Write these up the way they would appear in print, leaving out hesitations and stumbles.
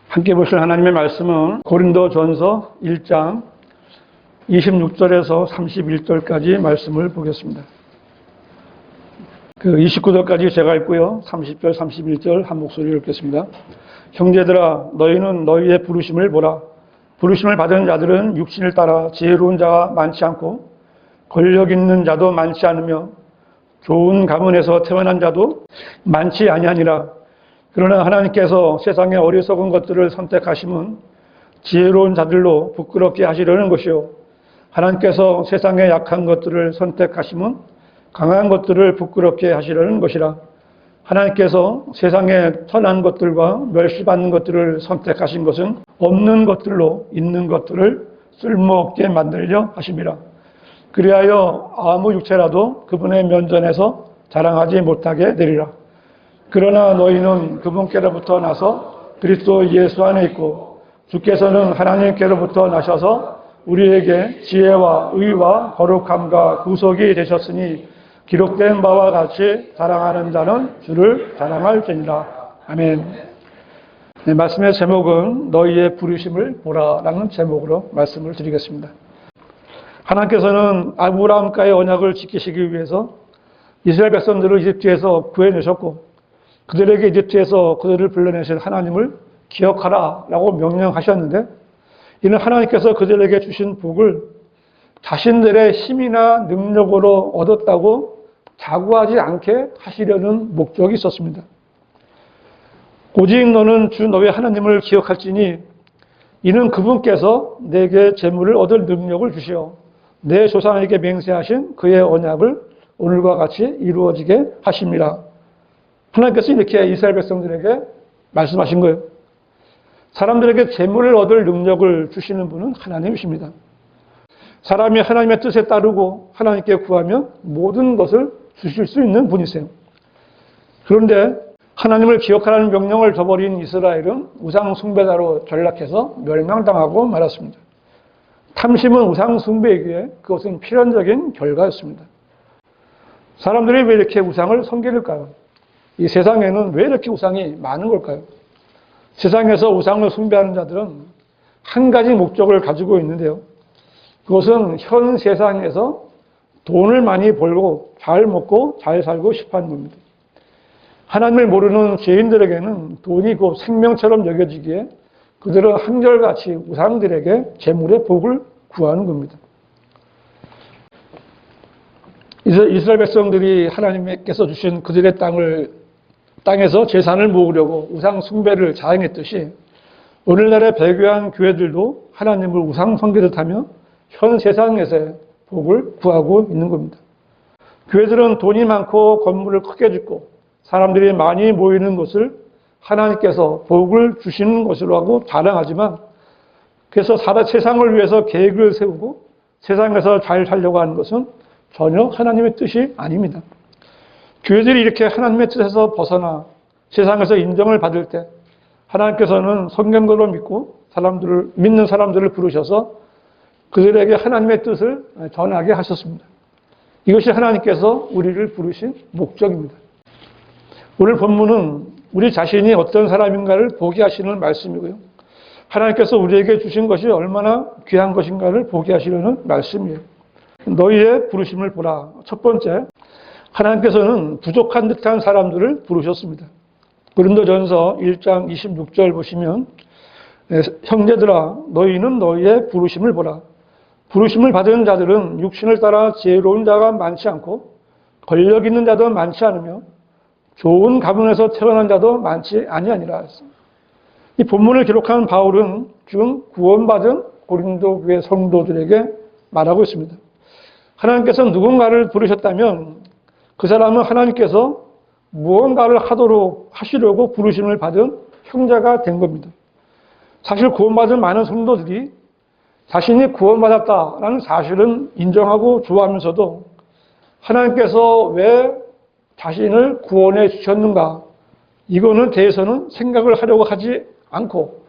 함께 보실 하나님의 말씀은 고린도전서 1장 26절에서 31절까지 말씀을 보겠습니다. 29절까지 제가 읽고요. 30절, 31절 한 목소리로 읽겠습니다. 형제들아, 너희는 너희의 부르심을 보라. 부르심을 받은 자들은 육신을 따라 지혜로운 자가 많지 않고 권력 있는 자도 많지 않으며 좋은 가문에서 태어난 자도 많지 아니하니라. 그러나 하나님께서 세상의 어리석은 것들을 선택하심은 지혜로운 자들로 부끄럽게 하시려는 것이요, 하나님께서 세상의 약한 것들을 선택하심은 강한 것들을 부끄럽게 하시려는 것이라. 하나님께서 세상의 선한 것들과 멸시받는 것들을 선택하신 것은 없는 것들로 있는 것들을 쓸모없게 만들려 하심이라. 그리하여 아무 육체라도 그분의 면전에서 자랑하지 못하게 되리라. 그러나 너희는 그분께로부터 나서 그리스도 예수 안에 있고 주께서는 하나님께로부터 나셔서 우리에게 지혜와 의와 거룩함과 구속이 되셨으니 기록된 바와 같이 자랑하는 자는 주를 자랑할지니라. 아멘. 네, 말씀의 제목은 너희의 부르심을 보라라는 제목으로 말씀을 드리겠습니다. 하나님께서는 아브라함과의 언약을 지키시기 위해서 이스라엘 백성들을 이집트에서 구해내셨고 그들에게 이집트에서 그들을 불러내신 하나님을 기억하라라고 명령하셨는데, 이는 하나님께서 그들에게 주신 복을 자신들의 힘이나 능력으로 얻었다고 자구하지 않게 하시려는 목적이 있었습니다. 오직 너는 주 너의 하나님을 기억할지니 이는 그분께서 내게 재물을 얻을 능력을 주시어 내 조상에게 맹세하신 그의 언약을 오늘과 같이 이루어지게 하심이라. 하나님께서 이렇게 이스라엘 백성들에게 말씀하신 거예요. 사람들에게 재물을 얻을 능력을 주시는 분은 하나님이십니다. 사람이 하나님의 뜻에 따르고 하나님께 구하면 모든 것을 주실 수 있는 분이세요. 그런데 하나님을 기억하라는 명령을 저버린 이스라엘은 우상 숭배자로 전락해서 멸망당하고 말았습니다. 탐심은 우상 숭배이기에 그것은 필연적인 결과였습니다. 사람들이 왜 이렇게 우상을 섬기는가요? 이 세상에는 왜 이렇게 우상이 많은 걸까요? 세상에서 우상을 숭배하는 자들은 한 가지 목적을 가지고 있는데요. 그것은 현 세상에서 돈을 많이 벌고 잘 먹고 잘 살고 싶어하는 겁니다. 하나님을 모르는 죄인들에게는 돈이 곧 생명처럼 여겨지기에 그들은 한결같이 우상들에게 재물의 복을 구하는 겁니다. 이스라엘 백성들이 하나님께서 주신 그들의 땅에서 재산을 모으려고 우상 숭배를 자행했듯이 오늘날의 배교한 교회들도 하나님을 우상 숭배를 하며 현 세상에서의 복을 구하고 있는 겁니다. 교회들은 돈이 많고 건물을 크게 짓고 사람들이 많이 모이는 것을 하나님께서 복을 주시는 것이라고 자랑하지만, 그래서 세상을 위해서 계획을 세우고 세상에서 잘 살려고 하는 것은 전혀 하나님의 뜻이 아닙니다. 교회들이 이렇게 하나님의 뜻에서 벗어나 세상에서 인정을 받을 때 하나님께서는 성경대로 믿는 사람들을 부르셔서 그들에게 하나님의 뜻을 전하게 하셨습니다. 이것이 하나님께서 우리를 부르신 목적입니다. 오늘 본문은 우리 자신이 어떤 사람인가를 보게 하시는 말씀이고요. 하나님께서 우리에게 주신 것이 얼마나 귀한 것인가를 보게 하시려는 말씀이에요. 너희의 부르심을 보라. 첫 번째, 하나님께서는 부족한 듯한 사람들을 부르셨습니다. 고린도전서 1장 26절 보시면 형제들아, 너희는 너희의 부르심을 보라. 부르심을 받은 자들은 육신을 따라 지혜로운 자가 많지 않고 권력 있는 자도 많지 않으며 좋은 가문에서 태어난 자도 많지 아니하니라. 이 본문을 기록한 바울은 지금 구원받은 고린도 교회 성도들에게 말하고 있습니다. 하나님께서 누군가를 부르셨다면 그 사람은 하나님께서 무언가를 하시려고 부르심을 받은 형제가 된 겁니다. 사실 구원받은 많은 성도들이 자신이 구원받았다라는 사실은 인정하고 좋아하면서도 하나님께서 왜 자신을 구원해 주셨는가, 이거는 대해서는 생각을 하려고 하지 않고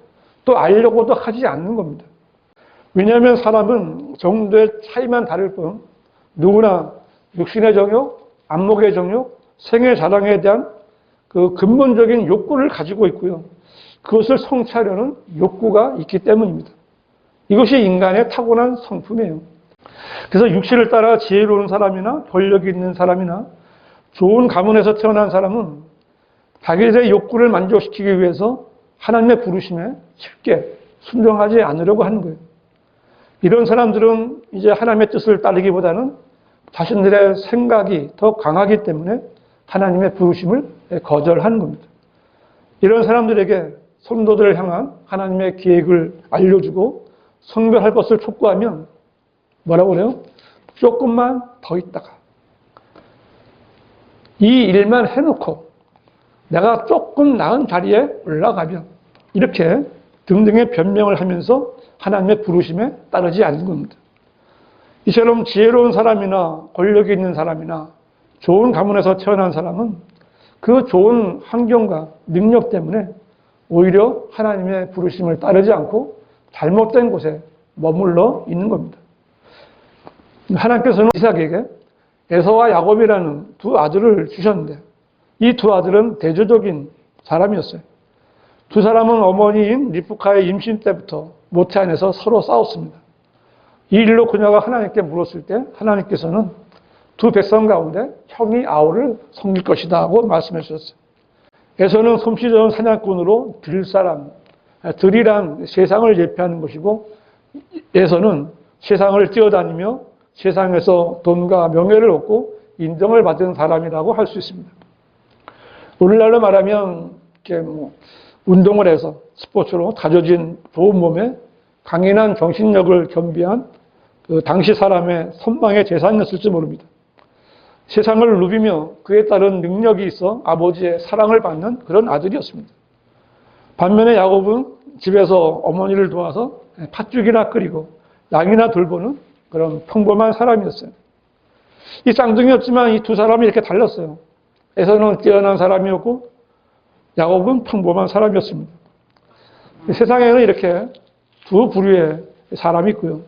또 알려고도 하지 않는 겁니다. 왜냐하면 사람은 정도의 차이만 다를 뿐 누구나 육신의 정욕, 안목의 정욕, 생애 자랑에 대한 그 근본적인 욕구를 가지고 있고요. 그것을 성취하려는 욕구가 있기 때문입니다. 이것이 인간의 타고난 성품이에요. 그래서 육신을 따라 지혜로운 사람이나 권력이 있는 사람이나 좋은 가문에서 태어난 사람은 자기들의 욕구를 만족시키기 위해서 하나님의 부르심에 쉽게 순종하지 않으려고 하는 거예요. 이런 사람들은 이제 하나님의 뜻을 따르기보다는 자신들의 생각이 더 강하기 때문에 하나님의 부르심을 거절하는 겁니다. 이런 사람들에게 성도들을 향한 하나님의 계획을 알려주고 성별할 것을 촉구하면 뭐라고 그래요? 조금만 더 있다가 이 일만 해놓고 내가 조금 나은 자리에 올라가면 이렇게 등등의 변명을 하면서 하나님의 부르심에 따르지 않는 겁니다. 이처럼 지혜로운 사람이나 권력이 있는 사람이나 좋은 가문에서 태어난 사람은 그 좋은 환경과 능력 때문에 오히려 하나님의 부르심을 따르지 않고 잘못된 곳에 머물러 있는 겁니다. 하나님께서는 이삭에게 에서와 야곱이라는 두 아들을 주셨는데 이 두 아들은 대조적인 사람이었어요. 두 사람은 어머니인 리브카의 임신 때부터 모태 안에서 서로 싸웠습니다. 이 일로 그녀가 하나님께 물었을 때 하나님께서는 두 백성 가운데 형이 아우를 섬길 것이다 하고 말씀해 주셨어요. 에서는 솜씨 좋은 사냥꾼으로 들이란 세상을 예표하는 것이고 에서는 세상을 뛰어다니며 세상에서 돈과 명예를 얻고 인정을 받은 사람이라고 할 수 있습니다. 오늘날로 말하면 이렇게 운동을 해서 스포츠로 다져진 좋은 몸에 강인한 정신력을 겸비한 그 당시 사람의 선망의 재산이었을지 모릅니다. 세상을 누비며 그에 따른 능력이 있어 아버지의 사랑을 받는 그런 아들이었습니다. 반면에 야곱은 집에서 어머니를 도와서 팥죽이나 끓이고 양이나 돌보는 그런 평범한 사람이었어요. 이 쌍둥이였지만 이 두 사람이 이렇게 달랐어요. 에서는 뛰어난 사람이었고 야곱은 평범한 사람이었습니다. 세상에는 이렇게 두 부류의 사람이 있고요.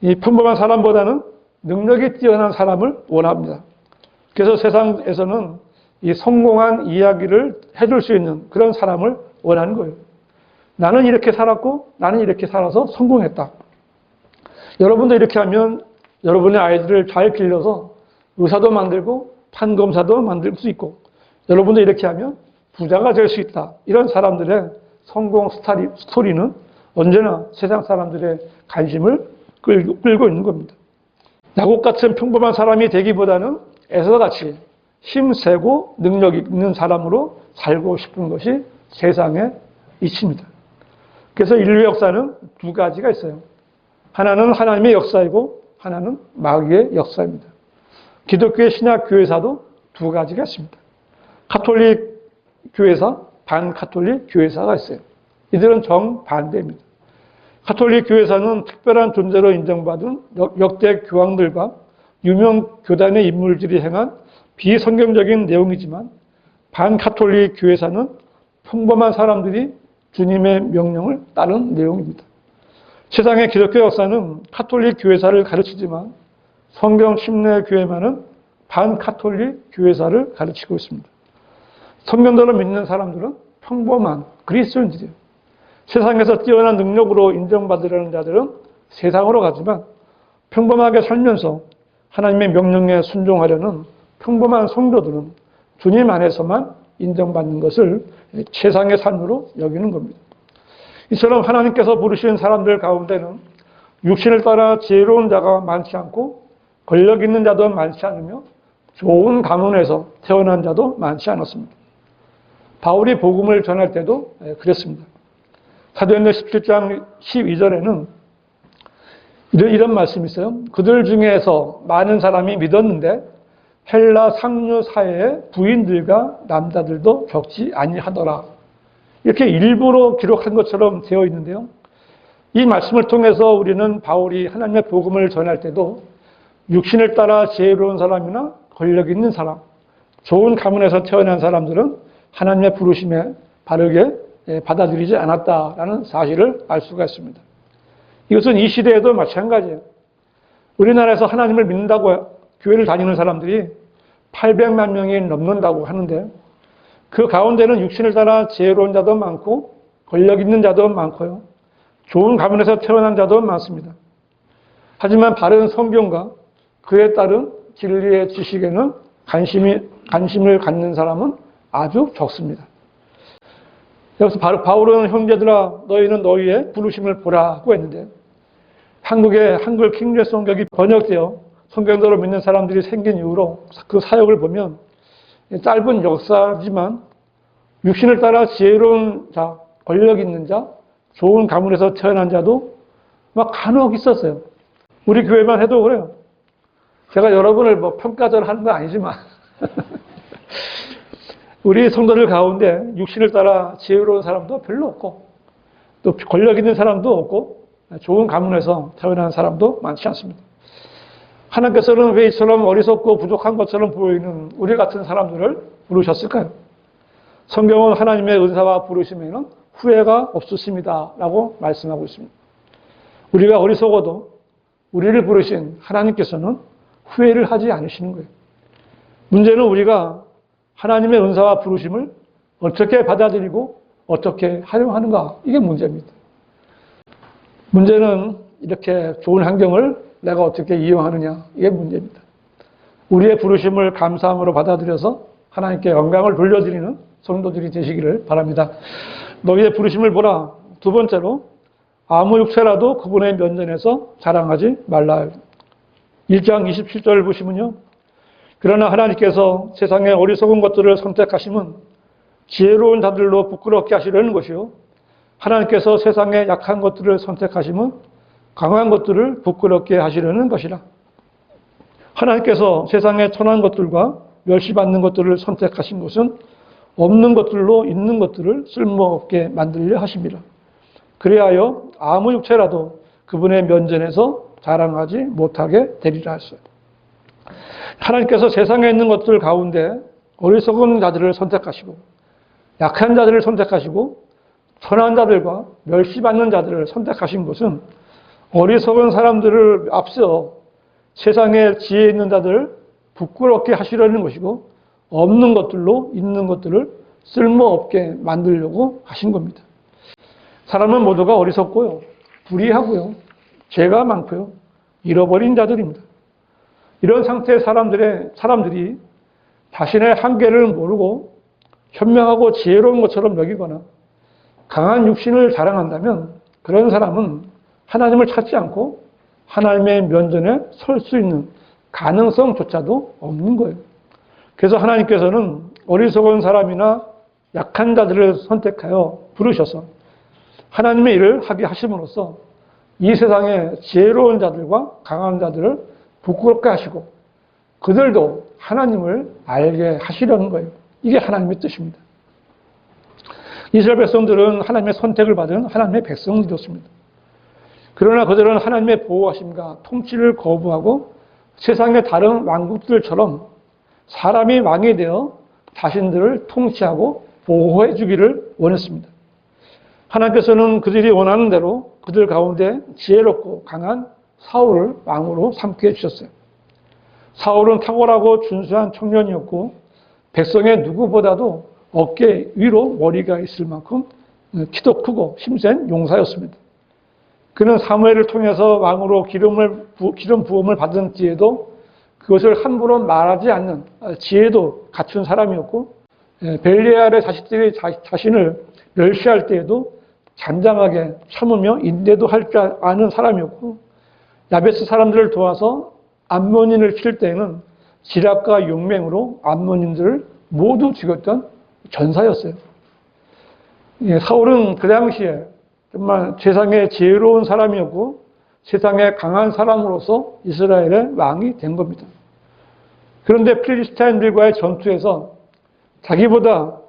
이 평범한 사람보다는 능력이 뛰어난 사람을 원합니다. 그래서 세상에서는 이 성공한 이야기를 해줄 수 있는 그런 사람을 원하는 거예요. 나는 이렇게 살았고 나는 이렇게 살아서 성공했다. 여러분도 이렇게 하면 여러분의 아이들을 잘 길러서 의사도 만들고 판검사도 만들 수 있고 여러분도 이렇게 하면 부자가 될 수 있다. 이런 사람들의 성공 스토리는 언제나 세상 사람들의 관심을 끌고 있는 겁니다. 야곱 같은 평범한 사람이 되기보다는 에서같이 힘세고 능력 있는 사람으로 살고 싶은 것이 세상의 이치입니다. 그래서 인류의 역사는 두 가지가 있어요. 하나는 하나님의 역사이고 하나는 마귀의 역사입니다. 기독교의 신약 교회사도 두 가지가 있습니다. 가톨릭 교회사, 반가톨릭 교회사가 있어요. 이들은 정반대입니다. 가톨릭 교회사는 특별한 존재로 인정받은 역대 교황들과 유명 교단의 인물들이 행한 비성경적인 내용이지만 반가톨릭 교회사는 평범한 사람들이 주님의 명령을 따른 내용입니다. 세상의 기독교 역사는 가톨릭 교회사를 가르치지만 성경 침례 교회만은 반가톨릭 교회사를 가르치고 있습니다. 성경대로 믿는 사람들은 평범한 그리스도인들이에요. 세상에서 뛰어난 능력으로 인정받으려는 자들은 세상으로 가지만 평범하게 살면서 하나님의 명령에 순종하려는 평범한 성도들은 주님 안에서만 인정받는 것을 최상의 삶으로 여기는 겁니다. 이처럼 하나님께서 부르신 사람들 가운데는 육신을 따라 지혜로운 자가 많지 않고 권력 있는 자도 많지 않으며 좋은 가문에서 태어난 자도 많지 않았습니다. 바울이 복음을 전할 때도 그랬습니다. 사도행전 17장 12절에는 이런 말씀이 있어요. 그들 중에서 많은 사람이 믿었는데 헬라 상류 사회의 부인들과 남자들도 적지 아니하더라. 이렇게 일부러 기록한 것처럼 되어 있는데요. 이 말씀을 통해서 우리는 바울이 하나님의 복음을 전할 때도 육신을 따라 지혜로운 사람이나 권력 있는 사람, 좋은 가문에서 태어난 사람들은 하나님의 부르심에 바르게 받아들이지 않았다라는 사실을 알 수가 있습니다. 이것은 이 시대에도 마찬가지예요. 우리나라에서 하나님을 믿는다고 교회를 다니는 사람들이 800만 명이 넘는다고 하는데 그 가운데는 육신을 따라 지혜로운 자도 많고 권력 있는 자도 많고요. 좋은 가문에서 태어난 자도 많습니다. 하지만 바른 성경과 그에 따른 진리의 지식에는 관심을 갖는 사람은 아주 적습니다. 여기서 바울은 형제들아 너희는 너희의 부르심을 보라고 했는데 한국의 한글 킹제임스 성경이 번역되어 성경대로 믿는 사람들이 생긴 이후로 그 사역을 보면 짧은 역사지만 육신을 따라 지혜로운 자, 권력 있는 자, 좋은 가문에서 태어난 자도 막 간혹 있었어요. 우리 교회만 해도 그래요. 제가 여러분을 평가절 하는 건 아니지만 우리 성도들 가운데 육신을 따라 지혜로운 사람도 별로 없고 또 권력 있는 사람도 없고 좋은 가문에서 태어난 사람도 많지 않습니다. 하나님께서는 왜 이처럼 어리석고 부족한 것처럼 보이는 우리 같은 사람들을 부르셨을까요? 성경은 하나님의 은사와 부르심에는 후회가 없으십니다 라고 말씀하고 있습니다. 우리가 어리석어도 우리를 부르신 하나님께서는 후회를 하지 않으시는 거예요. 문제는 우리가 하나님의 은사와 부르심을 어떻게 받아들이고 어떻게 활용하는가, 이게 문제입니다. 문제는 이렇게 좋은 환경을 내가 어떻게 이용하느냐, 이게 문제입니다. 우리의 부르심을 감사함으로 받아들여서 하나님께 영광을 돌려드리는 성도들이 되시기를 바랍니다. 너희의 부르심을 보라. 두 번째로 아무 육체라도 그분의 면전에서 자랑하지 말라. 1장 27절을 보시면요. 그러나 하나님께서 세상의 어리석은 것들을 선택하심은 지혜로운 자들로 부끄럽게 하시려는 것이요. 하나님께서 세상의 약한 것들을 선택하심은 강한 것들을 부끄럽게 하시려는 것이라. 하나님께서 세상의 천한 것들과 멸시받는 것들을 선택하신 것은 없는 것들로 있는 것들을 쓸모없게 만들려 하십니다. 그리하여 아무 육체라도 그분의 면전에서 자랑하지 못하게 되리라 했어요. 하나님께서 세상에 있는 것들 가운데 어리석은 자들을 선택하시고 약한 자들을 선택하시고 천한 자들과 멸시받는 자들을 선택하신 것은 어리석은 사람들을 앞서 세상에 지혜 있는 자들을 부끄럽게 하시려는 것이고 없는 것들로 있는 것들을 쓸모없게 만들려고 하신 겁니다. 사람은 모두가 어리석고요. 불의하고요. 죄가 많고요. 잃어버린 자들입니다. 이런 상태의 사람들이 자신의 한계를 모르고 현명하고 지혜로운 것처럼 여기거나 강한 육신을 자랑한다면 그런 사람은 하나님을 찾지 않고 하나님의 면전에 설 수 있는 가능성조차도 없는 거예요. 그래서 하나님께서는 어리석은 사람이나 약한 자들을 선택하여 부르셔서 하나님의 일을 하게 하심으로써 이 세상의 지혜로운 자들과 강한 자들을 부끄럽게 하시고 그들도 하나님을 알게 하시려는 거예요. 이게 하나님의 뜻입니다. 이스라엘 백성들은 하나님의 선택을 받은 하나님의 백성들이었습니다. 그러나 그들은 하나님의 보호하심과 통치를 거부하고 세상의 다른 왕국들처럼 사람이 왕이 되어 자신들을 통치하고 보호해 주기를 원했습니다. 하나님께서는 그들이 원하는 대로 그들 가운데 지혜롭고 강한 사울을 왕으로 삼게 해주셨어요. 사울은 탁월하고 준수한 청년이었고 백성의 누구보다도 어깨 위로 머리가 있을 만큼 키도 크고 힘센 용사였습니다. 그는 사무엘을 통해서 왕으로 기름 부음을 받은 뒤에도 그것을 함부로 말하지 않는 지혜도 갖춘 사람이었고 벨리알의 자식들이 자신을 멸시할 때에도 잠잠하게 참으며 인내도 할 줄 아는 사람이었고 야베스 사람들을 도와서 암몬인을 칠 때에는 지략과 용맹으로 암몬인들을 모두 죽였던 전사였어요. 사울은 그 당시에 정말 세상에 지혜로운 사람이었고 세상에 강한 사람으로서 이스라엘의 왕이 된 겁니다. 그런데 필리스타인들과의 전투에서 자기보다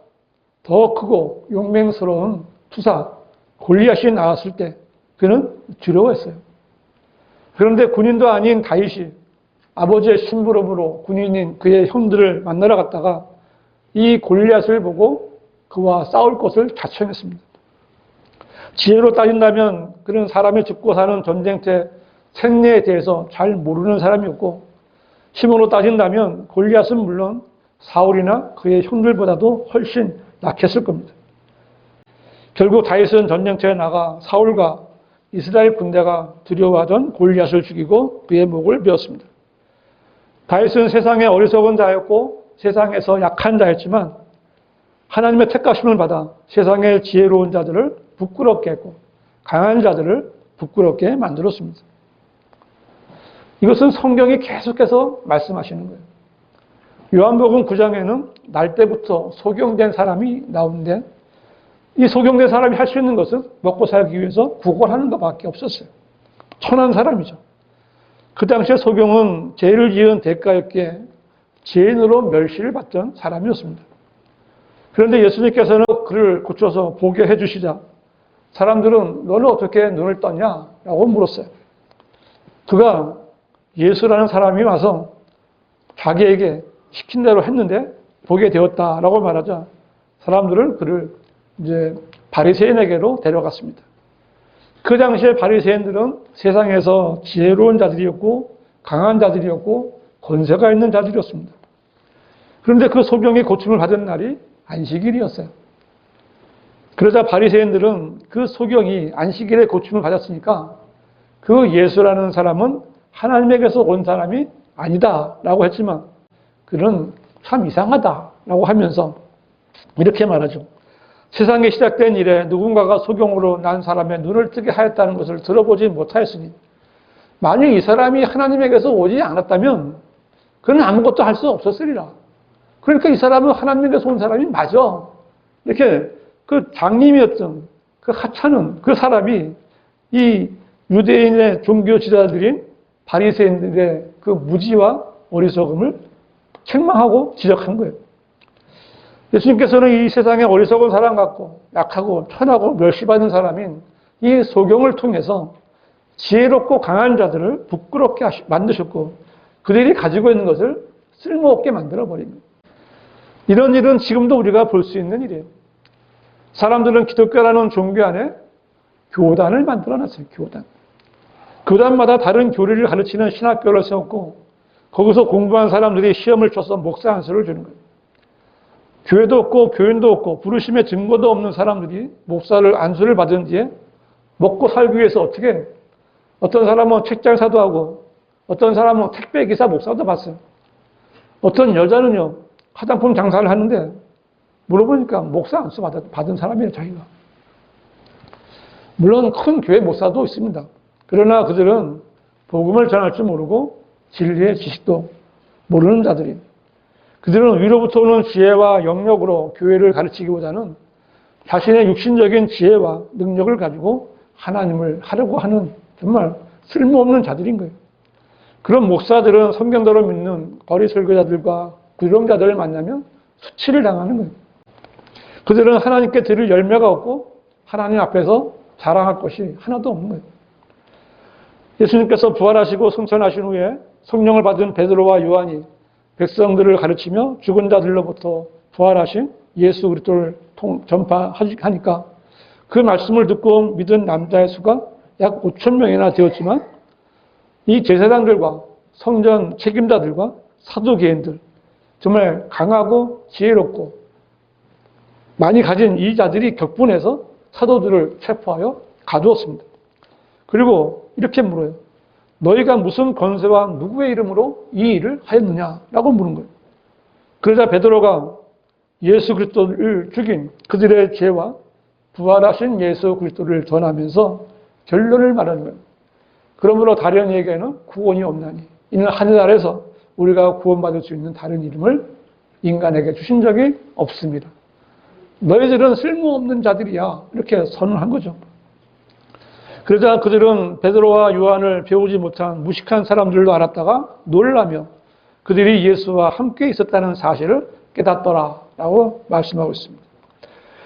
더 크고 용맹스러운 투사 골리앗이 나왔을 때 그는 두려워했어요. 그런데 군인도 아닌 다윗이 아버지의 심부름으로 군인인 그의 형들을 만나러 갔다가 이 골리앗을 보고 그와 싸울 것을 자청했습니다. 지혜로 따진다면 그는 사람이 죽고 사는 전쟁터 생리에 대해서 잘 모르는 사람이었고 힘으로 따진다면 골리앗은 물론 사울이나 그의 형들보다도 훨씬 약했을 겁니다. 결국 다윗은 전쟁터에 나가 사울과 이스라엘 군대가 두려워하던 골리앗을 죽이고 그의 목을 베었습니다. 다윗은 세상의 어리석은 자였고 세상에서 약한 자였지만 하나님의 택하심을 받아 세상의 지혜로운 자들을 부끄럽게 했고 강한 자들을 부끄럽게 만들었습니다. 이것은 성경이 계속해서 말씀하시는 거예요. 요한복음 9장에는 날 때부터 소경된 사람이 나오는데 이 소경된 사람이 할 수 있는 것은 먹고 살기 위해서 구걸하는 것밖에 없었어요. 천한 사람이죠. 그 당시에 소경은 죄를 지은 대가였기에 죄인으로 멸시를 받던 사람이었습니다. 그런데 예수님께서는 그를 고쳐서 보게 해주시자 사람들은 너는 어떻게 눈을 떴냐? 라고 물었어요. 그가 예수라는 사람이 와서 자기에게 시킨 대로 했는데 보게 되었다라고 말하자 사람들은 그를 이제 바리새인에게로 데려갔습니다. 그 당시에 바리새인들은 세상에서 지혜로운 자들이었고 강한 자들이었고 권세가 있는 자들이었습니다. 그런데 그 소경이 고침을 받은 날이 안식일이었어요. 그러자 바리새인들은 그 소경이 안식일에 고침을 받았으니까 그 예수라는 사람은 하나님에게서 온 사람이 아니다라고 했지만 그는 참 이상하다라고 하면서 이렇게 말하죠. 세상에 시작된 이래 누군가가 소경으로 난 사람의 눈을 뜨게 하였다는 것을 들어보지 못하였으니 만약 이 사람이 하나님에게서 오지 않았다면 그는 아무것도 할 수 없었으리라. 그러니까 이 사람은 하나님에게서 온 사람이 맞아. 이렇게 그 장님이었던 그 하찮은 그 사람이 이 유대인의 종교 지도자들인 바리새인들의 그 무지와 어리석음을 책망하고 지적한 거예요. 예수님께서는 이 세상에 어리석은 사람 같고 약하고 천하고 멸시받는 사람인 이 소경을 통해서 지혜롭고 강한 자들을 부끄럽게 만드셨고 그들이 가지고 있는 것을 쓸모없게 만들어버린 거예요. 이런 일은 지금도 우리가 볼 수 있는 일이에요. 사람들은 기독교라는 종교 안에 교단을 만들어놨어요. 교단. 교단마다 다른 교리를 가르치는 신학교를 세웠고 거기서 공부한 사람들이 시험을 쳐서 목사 안수를 주는 거예요. 교회도 없고 교인도 없고 부르심의 증거도 없는 사람들이 목사를 안수를 받은 뒤에 먹고 살기 위해서 어떻게 해요? 어떤 사람은 책장사도 하고 어떤 사람은 택배기사 목사도 봤어요. 어떤 여자는요 화장품 장사를 하는데 물어보니까 목사 안수 받은 사람이에요. 자기가. 물론 큰 교회 목사도 있습니다. 그러나 그들은 복음을 전할 줄 모르고 진리의 지식도 모르는 자들이에요. 그들은 위로부터 오는 지혜와 영역으로 교회를 가르치기보다는 자신의 육신적인 지혜와 능력을 가지고 하나님을 하려고 하는 정말 쓸모없는 자들인 거예요. 그런 목사들은 성경대로 믿는 거리 설교자들과 구령자들을 만나면 수치를 당하는 거예요. 그들은 하나님께 드릴 열매가 없고 하나님 앞에서 자랑할 것이 하나도 없는 거예요. 예수님께서 부활하시고 승천하신 후에 성령을 받은 베드로와 요한이 백성들을 가르치며 죽은 자들로부터 부활하신 예수 그리스도를 전파하니까 그 말씀을 듣고 믿은 남자의 수가 약 5천 명이나 되었지만 이 제사장들과 성전 책임자들과 사두개인들 정말 강하고 지혜롭고 많이 가진 이 자들이 격분해서 사도들을 체포하여 가두었습니다. 그리고 이렇게 물어요. 너희가 무슨 권세와 누구의 이름으로 이 일을 하였느냐라고 물은 거예요. 그러자 베드로가 예수 그리스도를 죽인 그들의 죄와 부활하신 예수 그리스도를 전하면서 결론을 말하는 거예요. 그러므로 다른 이에게는 구원이 없나니 이는 하늘 아래서 우리가 구원받을 수 있는 다른 이름을 인간에게 주신 적이 없습니다. 너희들은 쓸모없는 자들이야. 이렇게 선언한 거죠. 그러자 그들은 베드로와 요한을 배우지 못한 무식한 사람들로 알았다가 놀라며 그들이 예수와 함께 있었다는 사실을 깨닫더라라고 말씀하고 있습니다.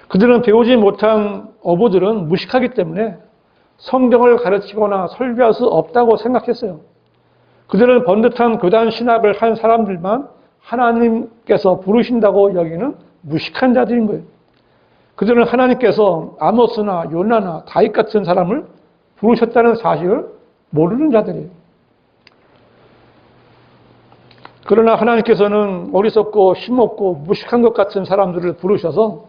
그들은 배우지 못한 어부들은 무식하기 때문에 성경을 가르치거나 설교할 수 없다고 생각했어요. 그들은 번듯한 교단 신학을 한 사람들만 하나님께서 부르신다고 여기는 무식한 자들인 거예요. 그들은 하나님께서 아모스나 요나나 다윗 같은 사람을 부르셨다는 사실을 모르는 자들이에요. 그러나 하나님께서는 어리석고 힘없고 무식한 것 같은 사람들을 부르셔서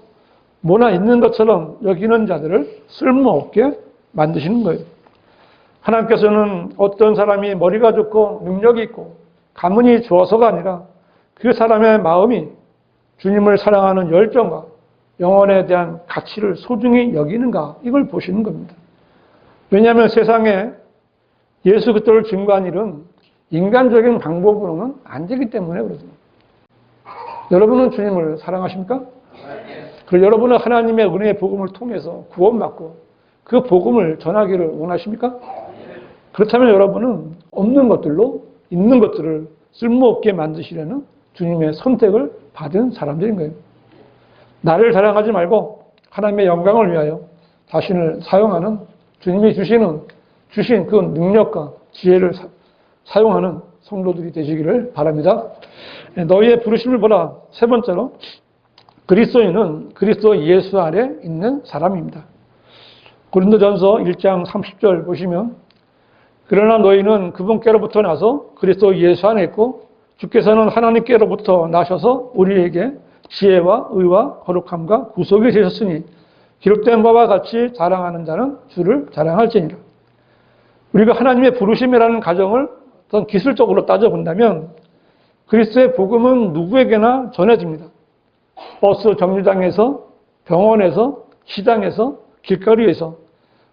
뭐나 있는 것처럼 여기는 자들을 쓸모없게 만드시는 거예요. 하나님께서는 어떤 사람이 머리가 좋고 능력이 있고 가문이 좋아서가 아니라 그 사람의 마음이 주님을 사랑하는 열정과 영혼에 대한 가치를 소중히 여기는가, 이걸 보시는 겁니다. 왜냐하면 세상에 예수 그리스도를 증거한 일은 인간적인 방법으로는 안 되기 때문에 그렇습니다. 여러분은 주님을 사랑하십니까? 그리고 여러분은 하나님의 은혜의 복음을 통해서 구원받고 그 복음을 전하기를 원하십니까? 그렇다면 여러분은 없는 것들로 있는 것들을 쓸모없게 만드시려는 주님의 선택을 받은 사람들인 거예요. 나를 자랑하지 말고 하나님의 영광을 위하여 자신을 사용하는, 주님이 주신 그 능력과 지혜를 사용하는 성도들이 되시기를 바랍니다. 너희의 부르심을 보라. 세 번째로, 그리스도인은 그리스도 예수 아래 있는 사람입니다. 고린도전서 1장 30절 보시면, 그러나 너희는 그분께로부터 나서 그리스도 예수 안에 있고 주께서는 하나님께로부터 나셔서 우리에게 지혜와 의와 거룩함과 구속이 되셨으니 기록된 바와 같이 자랑하는 자는 주를 자랑할지니라. 우리가 하나님의 부르심이라는 가정을 어떤 기술적으로 따져본다면 그리스도의 복음은 누구에게나 전해집니다. 버스 정류장에서, 병원에서, 시장에서, 길거리에서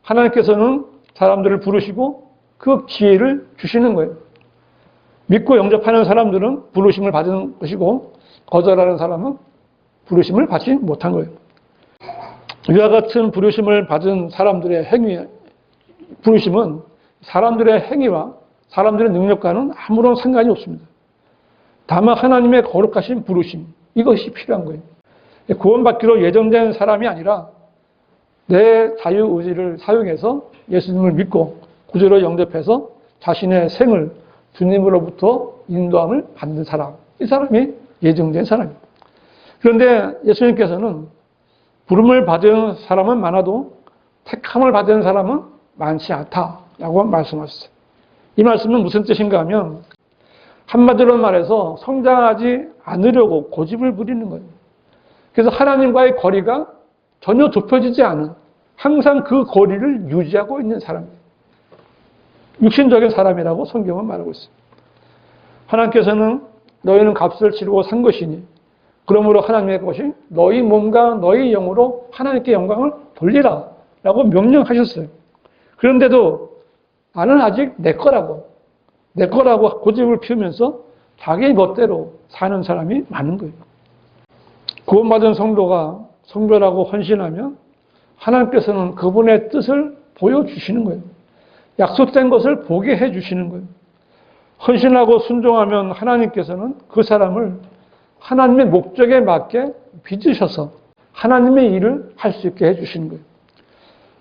하나님께서는 사람들을 부르시고 그 기회를 주시는 거예요. 믿고 영접하는 사람들은 부르심을 받은 것이고 거절하는 사람은 부르심을 받지 못한 거예요. 이와 같은 부르심을 받은 사람들의 부르심은 사람들의 행위와 사람들의 능력과는 아무런 상관이 없습니다. 다만 하나님의 거룩하신 부르심, 이것이 필요한 거예요. 구원받기로 예정된 사람이 아니라 내 자유의지를 사용해서 예수님을 믿고 구주로 영접해서 자신의 생을 주님으로부터 인도함을 받는 사람, 이 사람이 예정된 사람입니다. 그런데 예수님께서는 부름을 받은 사람은 많아도 택함을 받은 사람은 많지 않다라고 말씀하셨어요. 이 말씀은 무슨 뜻인가 하면 한마디로 말해서 성장하지 않으려고 고집을 부리는 거예요. 그래서 하나님과의 거리가 전혀 좁혀지지 않은, 항상 그 거리를 유지하고 있는 사람이에요. 육신적인 사람이라고 성경은 말하고 있어요. 하나님께서는 너희는 값을 치르고 산 것이니 그러므로 하나님의 것이 너희 몸과 너희 영으로 하나님께 영광을 돌리라 라고 명령하셨어요. 그런데도 나는 아직 내 거라고 고집을 피우면서 자기 멋대로 사는 사람이 많은 거예요. 구원받은 성도가 성별하고 헌신하면 하나님께서는 그분의 뜻을 보여주시는 거예요. 약속된 것을 보게 해주시는 거예요. 헌신하고 순종하면 하나님께서는 그 사람을 하나님의 목적에 맞게 빚으셔서 하나님의 일을 할 수 있게 해주시는 거예요.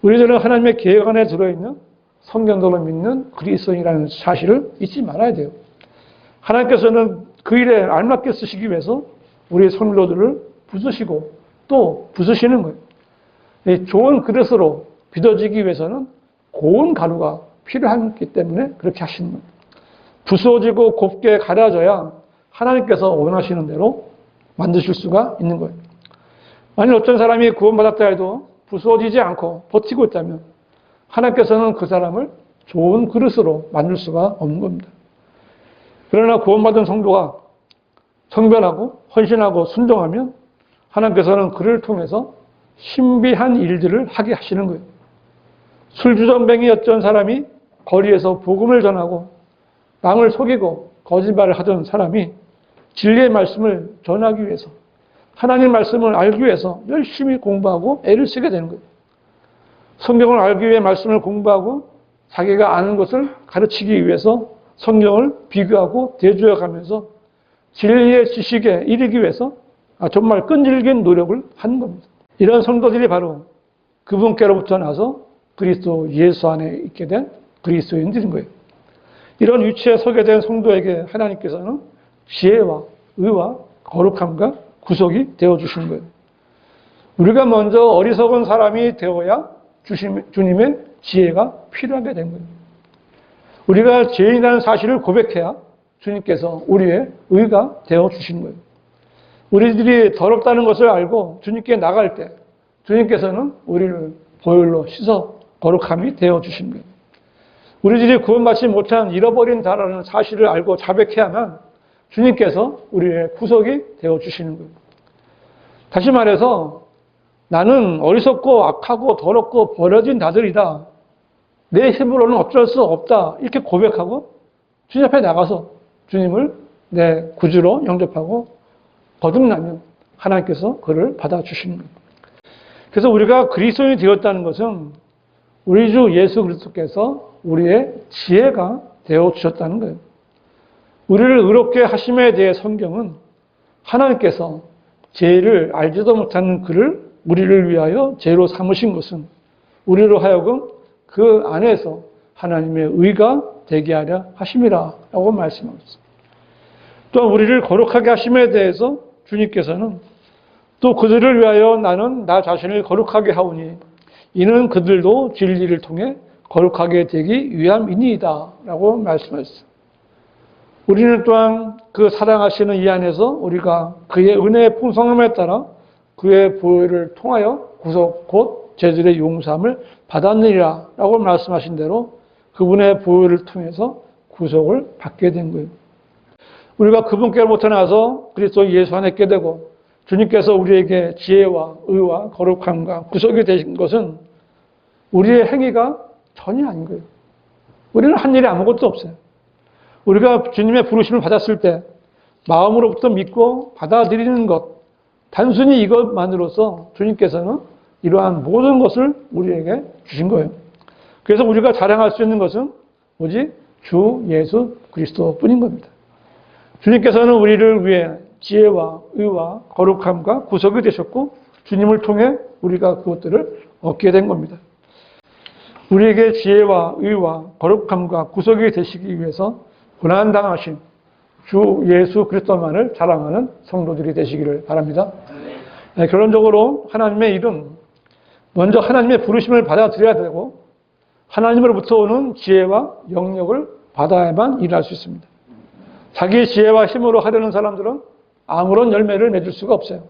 우리들은 하나님의 계획 안에 들어있는 성경도로 믿는 그리스도인이라는 사실을 잊지 말아야 돼요. 하나님께서는 그 일에 알맞게 쓰시기 위해서 우리 성도들을 부수시고 또 부수시는 거예요. 좋은 그릇으로 빚어지기 위해서는 고운 가루가 필요하기 때문에 그렇게 하시는 거예요. 부수어지고 곱게 갈아져야 하나님께서 원하시는 대로 만드실 수가 있는 거예요. 만일 어떤 사람이 구원받았다 해도 부수어지지 않고 버티고 있다면 하나님께서는 그 사람을 좋은 그릇으로 만들 수가 없는 겁니다. 그러나 구원받은 성도가 성별하고 헌신하고 순종하면 하나님께서는 그를 통해서 신비한 일들을 하게 하시는 거예요. 술주정뱅이였던 사람이 거리에서 복음을 전하고 남을 속이고 거짓말을 하던 사람이 진리의 말씀을 전하기 위해서 하나님 말씀을 알기 위해서 열심히 공부하고 애를 쓰게 되는 거예요. 성경을 알기 위해 말씀을 공부하고 자기가 아는 것을 가르치기 위해서 성경을 비교하고 대조해가면서 진리의 지식에 이르기 위해서 정말 끈질긴 노력을 하는 겁니다. 이런 성도들이 바로 그분께로부터 나서 그리스도 예수 안에 있게 된 그리스도인들인 거예요. 이런 위치에 서게 된 성도에게 하나님께서는 지혜와 의와 거룩함과 구속이 되어주시는 거예요. 우리가 먼저 어리석은 사람이 되어야 주님의 지혜가 필요하게 된 거예요. 우리가 죄인이라는 사실을 고백해야 주님께서 우리의 의가 되어주시는 거예요. 우리들이 더럽다는 것을 알고 주님께 나갈 때 주님께서는 우리를 보혈로 씻어 거룩함이 되어주신 거예요. 우리들이 구원받지 못한 잃어버린 자라는 사실을 알고 자백해야만 주님께서 우리의 구속이 되어주시는 거예요. 다시 말해서 나는 어리석고 악하고 더럽고 버려진 자들이다. 내 힘으로는 어쩔 수 없다. 이렇게 고백하고 주님 앞에 나가서 주님을 내 구주로 영접하고 거듭나면 하나님께서 그를 받아주시는 겁니다. 그래서 우리가 그리스도인이 되었다는 것은 우리 주 예수 그리스도께서 우리의 지혜가 되어주셨다는 거예요. 우리를 의롭게 하심에 대해 성경은 하나님께서 죄를 알지도 못하는 그를 우리를 위하여 죄로 삼으신 것은 우리로 하여금 그 안에서 하나님의 의가 되게 하려 하심이라 라고 말씀하셨습니다. 또 우리를 거룩하게 하심에 대해서 주님께서는 또 그들을 위하여 나는 나 자신을 거룩하게 하오니 이는 그들도 진리를 통해 거룩하게 되기 위함이니이다 라고 말씀하셨습니다. 우리는 또한 그 사랑하시는 이 안에서 우리가 그의 은혜의 풍성함에 따라 그의 보혈을 통하여 구속 곧 죄들의 용서함을 받았느니라 라고 말씀하신 대로 그분의 보혈을 통해서 구속을 받게 된 거예요. 우리가 그분께로부터 나서 그리스도 예수 안에 있게 되고 주님께서 우리에게 지혜와 의와 거룩함과 구속이 되신 것은 우리의 행위가 전혀 아닌 거예요. 우리는 한 일이 아무것도 없어요. 우리가 주님의 부르심을 받았을 때 마음으로부터 믿고 받아들이는 것, 단순히 이것만으로서 주님께서는 이러한 모든 것을 우리에게 주신 거예요. 그래서 우리가 자랑할 수 있는 것은 오직 주 예수 그리스도뿐인 겁니다. 주님께서는 우리를 위해 지혜와 의와 거룩함과 구속이 되셨고 주님을 통해 우리가 그것들을 얻게 된 겁니다. 우리에게 지혜와 의와 거룩함과 구속이 되시기 위해서 고난당하신 주 예수 그리스도만을 자랑하는 성도들이 되시기를 바랍니다. 결론적으로 하나님의 일은 먼저 하나님의 부르심을 받아들여야 되고 하나님으로부터 오는 지혜와 영역을 받아야만 일할 수 있습니다. 자기의 지혜와 힘으로 하려는 사람들은 아무런 열매를 맺을 수가 없어요.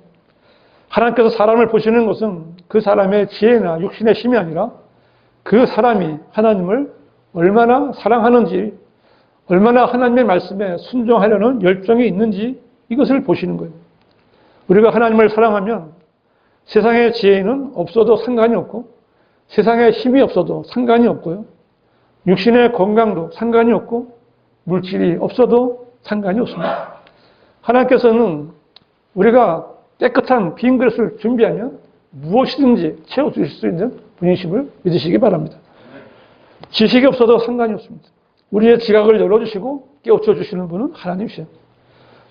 하나님께서 사람을 보시는 것은 그 사람의 지혜나 육신의 힘이 아니라 그 사람이 하나님을 얼마나 사랑하는지, 얼마나 하나님의 말씀에 순종하려는 열정이 있는지 이것을 보시는 거예요. 우리가 하나님을 사랑하면 세상의 지혜는 없어도 상관이 없고 세상의 힘이 없어도 상관이 없고요. 육신의 건강도 상관이 없고 물질이 없어도 상관이 없습니다. 하나님께서는 우리가 깨끗한 빈 그릇을 준비하면 무엇이든지 채워주실 수 있는 분이심을 믿으시기 바랍니다. 지식이 없어도 상관이 없습니다. 우리의 지각을 열어주시고 깨우쳐주시는 분은 하나님이시죠.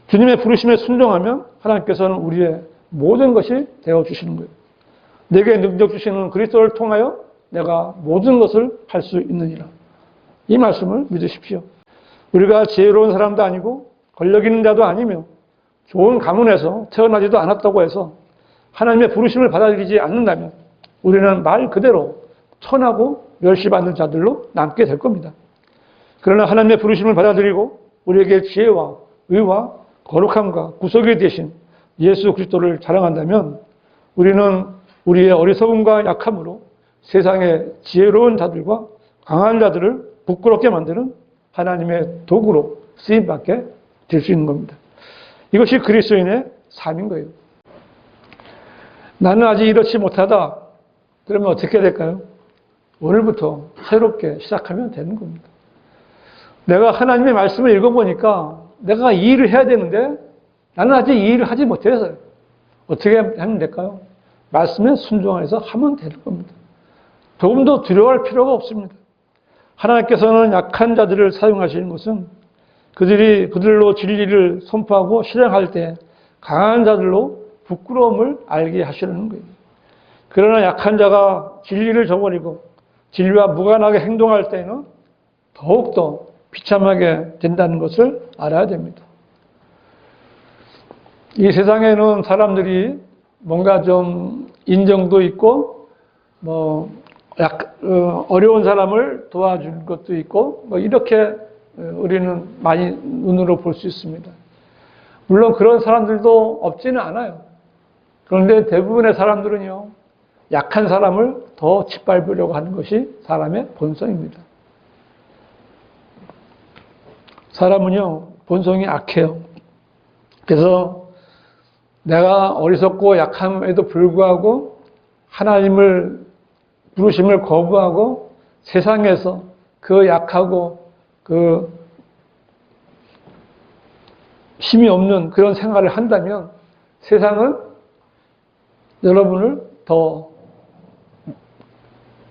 주님의 부르심에 순종하면 하나님께서는 우리의 모든 것이 되어주시는 거예요. 내게 능력 주시는 그리스도를 통하여 내가 모든 것을 할 수 있느니라. 이 말씀을 믿으십시오. 우리가 지혜로운 사람도 아니고 권력 있는 자도 아니며 좋은 가문에서 태어나지도 않았다고 해서 하나님의 부르심을 받아들이지 않는다면 우리는 말 그대로 천하고 멸시받는 자들로 남게 될 겁니다. 그러나 하나님의 부르심을 받아들이고 우리에게 지혜와 의와 거룩함과 구속이 되신 예수 그리스도를 자랑한다면 우리는 우리의 어리석음과 약함으로 세상의 지혜로운 자들과 강한 자들을 부끄럽게 만드는 하나님의 도구로 쓰임받게 될 수 있는 겁니다. 이것이 그리스도인의 삶인 거예요. 나는 아직 이렇지 못하다. 그러면 어떻게 될까요? 오늘부터 새롭게 시작하면 되는 겁니다. 내가 하나님의 말씀을 읽어보니까 내가 이 일을 해야 되는데 나는 아직 이 일을 하지 못해서요. 어떻게 하면 될까요? 말씀에 순종해서 하면 되는 겁니다. 조금 더 두려워할 필요가 없습니다. 하나님께서는 약한 자들을 사용하시는 것은 그들로 진리를 선포하고 실행할 때 강한 자들로 부끄러움을 알게 하시려는 거예요. 그러나 약한 자가 진리를 저버리고 진리와 무관하게 행동할 때는 더욱더 비참하게 된다는 것을 알아야 됩니다. 이 세상에는 사람들이 뭔가 좀 인정도 있고 어려운 사람을 도와줄 것도 있고 이렇게 우리는 많이 눈으로 볼 수 있습니다. 물론 그런 사람들도 없지는 않아요. 그런데 대부분의 사람들은요, 약한 사람을 더 짓밟으려고 하는 것이 사람의 본성입니다. 사람은요, 본성이 악해요. 그래서 내가 어리석고 약함에도 불구하고 하나님을 부르심을 거부하고 세상에서 그 약하고 그 힘이 없는 그런 생활을 한다면 세상은 여러분을 더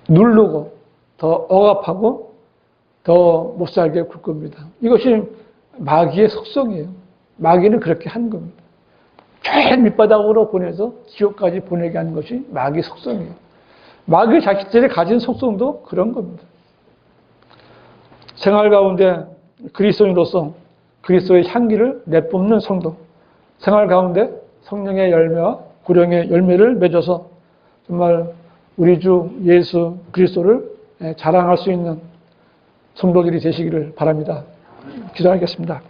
누르고 더 억압하고 더 못살게 굴 겁니다. 이것이 마귀의 속성이에요. 마귀는 그렇게 한 겁니다. 제일 밑바닥으로 보내서 지옥까지 보내게 하는 것이 마귀의 속성이에요. 마귀의 자식들이 가진 속성도 그런 겁니다. 생활 가운데 그리스도인으로서 그리스도의 향기를 내뿜는 성도, 생활 가운데 성령의 열매와 구령의 열매를 맺어서 정말 우리 주 예수 그리스도를 자랑할 수 있는 성도들이 되시기를 바랍니다. 기도하겠습니다.